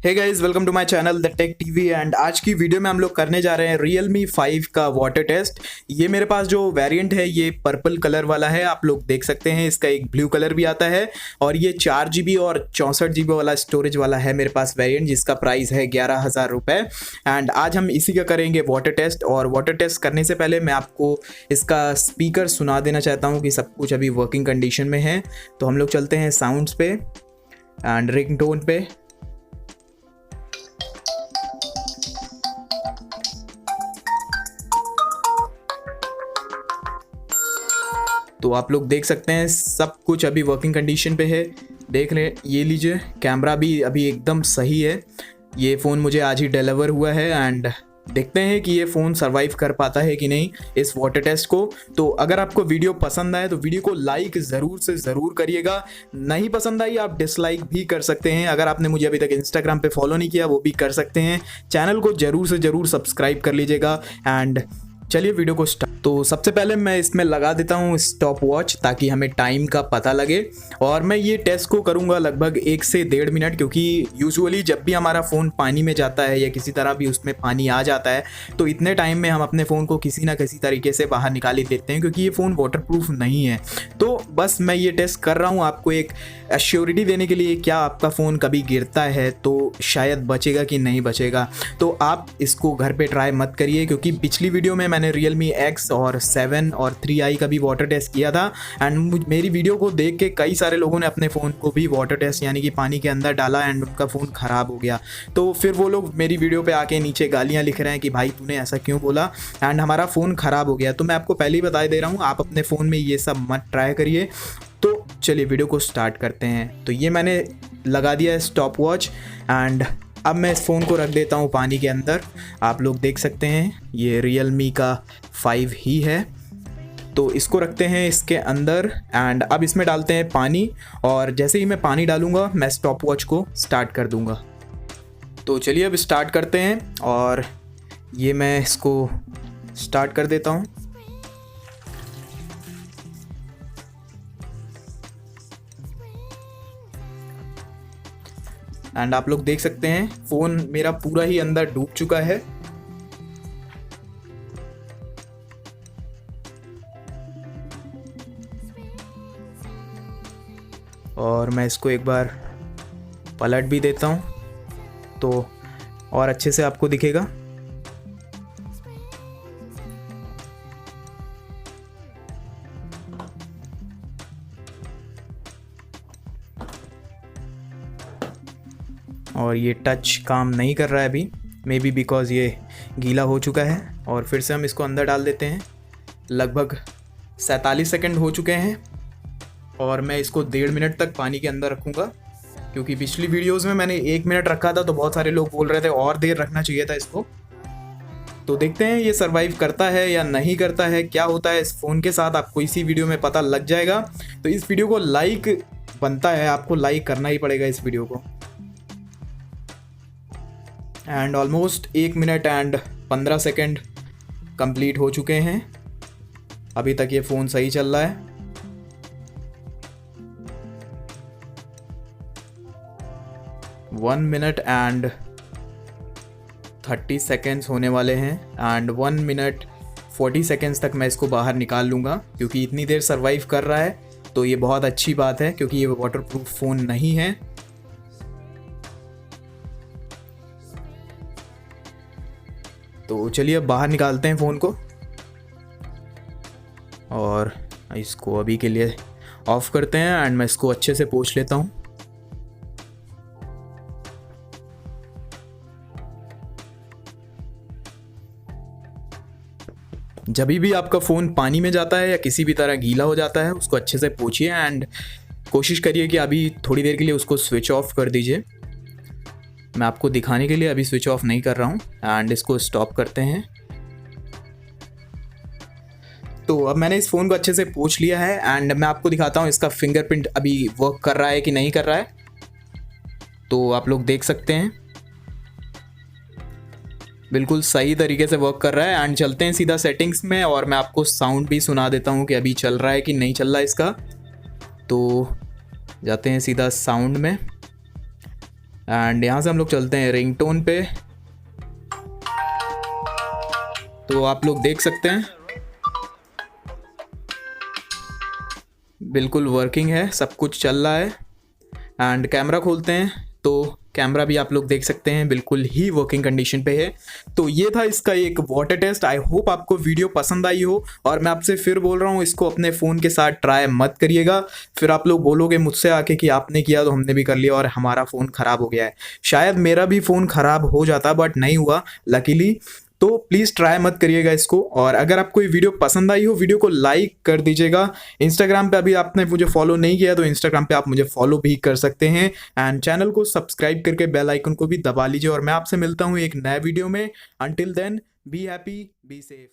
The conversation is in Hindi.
Hey guys, welcome to my channel the tech TV. And आज की वीडियो में हम लोग करने जा रहे हैं Realme 5 का वाटर टेस्ट। ये मेरे पास जो वेरिएंट है ये पर्पल कलर वाला है, आप लोग देख सकते हैं। इसका एक ब्लू कलर भी आता है और ये 4 GB और 64 GB वाला स्टोरेज वाला है मेरे पास वेरिएंट, जिसका प्राइस है 11,000 रुपये। एंड आज हम इसी का करेंगे वाटर टेस्ट। और वाटर टेस्ट करने से पहले मैं आपको इसका स्पीकर सुना देना चाहता हूँ कि सब कुछ अभी वर्किंग कंडीशन में है। तो हम लोग चलते हैं साउंड्स पे एंड रिंगटोन पे। तो आप लोग देख सकते हैं सब कुछ अभी वर्किंग कंडीशन पे है। देख रहे, ये लीजिए, कैमरा भी अभी एकदम सही है। ये फ़ोन मुझे आज ही डिलीवर हुआ है एंड देखते हैं कि ये फ़ोन सरवाइव कर पाता है कि नहीं इस वाटर टेस्ट को। तो अगर आपको वीडियो पसंद आए तो वीडियो को लाइक ज़रूर से ज़रूर करिएगा। नहीं पसंद आई आप डिसलाइक भी कर सकते हैं। अगर आपने मुझे अभी तक इंस्टाग्राम पे फॉलो नहीं किया वो भी कर सकते हैं। चैनल को ज़रूर से ज़रूर सब्सक्राइब कर लीजिएगा। एंड चलिए वीडियो को स्टार्ट। तो सबसे पहले मैं इसमें लगा देता हूँ स्टॉप वॉच ताकि हमें टाइम का पता लगे। और मैं ये टेस्ट को करूँगा लगभग 1 से 1.5 मिनट, क्योंकि यूजुअली जब भी हमारा फ़ोन पानी में जाता है या किसी तरह भी उसमें पानी आ जाता है तो इतने टाइम में हम अपने फ़ोन को किसी ना किसी तरीके से बाहर निकाल ही देते हैं, क्योंकि ये फ़ोन वाटरप्रूफ नहीं है। तो बस मैं ये टेस्ट कर रहा हूँ आपको एक एश्योरिटी देने के लिए, क्या आपका फ़ोन कभी गिरता है तो शायद बचेगा कि नहीं बचेगा। तो आप इसको घर पे ट्राई मत करिए, क्योंकि पिछली वीडियो में मैंने Realme X और 7 और 3i का भी वाटर टेस्ट किया था एंड मेरी वीडियो को देख के कई सारे लोगों ने अपने फ़ोन को भी वाटर टेस्ट यानी कि पानी के अंदर डाला एंड उनका फ़ोन ख़राब हो गया। तो फिर वो लोग मेरी वीडियो पे आके नीचे गालियाँ लिख रहे हैं कि भाई तूने ऐसा क्यों बोला एंड हमारा फ़ोन ख़राब हो गया। तो मैं आपको पहले ही बता दे रहा हूँ, आप अपने फ़ोन में ये सब मत ट्राई करिए। तो चलिए वीडियो को स्टार्ट करते हैं। तो ये मैंने लगा दिया है स्टॉप वॉच एंड अब मैं इस फ़ोन को रख देता हूँ पानी के अंदर। आप लोग देख सकते हैं ये Realme का 5 ही है। तो इसको रखते हैं इसके अंदर एंड अब इसमें डालते हैं पानी। और जैसे ही मैं पानी डालूँगा मैं स्टॉप वॉच को स्टार्ट कर दूँगा। तो चलिए अब स्टार्ट करते हैं और ये मैं इसको स्टार्ट कर देता हूँ। एंड आप लोग देख सकते हैं फ़ोन मेरा पूरा ही अंदर डूब चुका है। और मैं इसको एक बार पलट भी देता हूँ तो और अच्छे से आपको दिखेगा। और ये टच काम नहीं कर रहा है अभी, मे बी बिकॉज़ ये गीला हो चुका है। और फिर से हम इसको अंदर डाल देते हैं। लगभग 47 सेकंड हो चुके हैं और मैं इसको 1.5 मिनट तक पानी के अंदर रखूँगा, क्योंकि पिछली वीडियोज़ में मैंने 1 मिनट रखा था तो बहुत सारे लोग बोल रहे थे और देर रखना चाहिए था इसको। तो देखते हैं ये सर्वाइव करता है या नहीं करता है, क्या होता है इस फ़ोन के साथ आपको इसी वीडियो में पता लग जाएगा। तो इस वीडियो को लाइक बनता है, आपको लाइक करना ही पड़ेगा इस वीडियो को। And almost 1 minute and 15 second complete हो चुके हैं। अभी तक ये फ़ोन सही चल रहा है। वन मिनट एंड 30 सेकेंड्स होने वाले हैं एंड 1 मिनट 40 सेकेंड्स तक मैं इसको बाहर निकाल लूँगा, क्योंकि इतनी देर सर्वाइव कर रहा है तो ये बहुत अच्छी बात है, क्योंकि ये वाटरप्रूफ फ़ोन नहीं है। तो चलिए अब बाहर निकालते हैं फ़ोन को और इसको अभी के लिए ऑफ़ करते हैं एंड मैं इसको अच्छे से पोंछ लेता हूँ। जब भी आपका फ़ोन पानी में जाता है या किसी भी तरह गीला हो जाता है उसको अच्छे से पोंछिए एंड कोशिश करिए कि अभी थोड़ी देर के लिए उसको स्विच ऑफ कर दीजिए। मैं आपको दिखाने के लिए अभी स्विच ऑफ नहीं कर रहा हूँ एंड इसको स्टॉप करते हैं। तो अब मैंने इस फ़ोन को अच्छे से पोंछ लिया है एंड मैं आपको दिखाता हूँ इसका फिंगरप्रिंट अभी वर्क कर रहा है कि नहीं कर रहा है। तो आप लोग देख सकते हैं बिल्कुल सही तरीके से वर्क कर रहा है। एंड चलते हैं सीधा सेटिंग्स में और मैं आपको साउंड भी सुना देता हूँ कि अभी चल रहा है कि नहीं चल रहा है इसका। तो जाते हैं सीधा साउंड में एंड यहाँ से हम लोग चलते हैं रिंगटोन पे। तो आप लोग देख सकते हैं बिल्कुल वर्किंग है, सब कुछ चल रहा है। एंड कैमरा खोलते हैं तो कैमरा भी आप लोग देख सकते हैं बिल्कुल ही वर्किंग कंडीशन पे है। तो ये था इसका एक वाटर टेस्ट। आई होप आपको वीडियो पसंद आई हो, और मैं आपसे फिर बोल रहा हूँ इसको अपने फ़ोन के साथ ट्राई मत करिएगा, फिर आप लोग बोलोगे मुझसे आके कि आपने किया तो हमने भी कर लिया और हमारा फ़ोन ख़राब हो गया है। शायद मेरा भी फ़ोन ख़राब हो जाता बट नहीं हुआ लकीली। तो प्लीज़ ट्राई मत करिएगा इसको। और अगर आपको ये वीडियो पसंद आई हो, वीडियो को लाइक कर दीजिएगा। इंस्टाग्राम पे अभी आपने मुझे फॉलो नहीं किया तो इंस्टाग्राम पे आप मुझे फॉलो भी कर सकते हैं। एंड चैनल को सब्सक्राइब करके बेल आइकन को भी दबा लीजिए। और मैं आपसे मिलता हूँ एक नए वीडियो में। Until then be happy, be safe.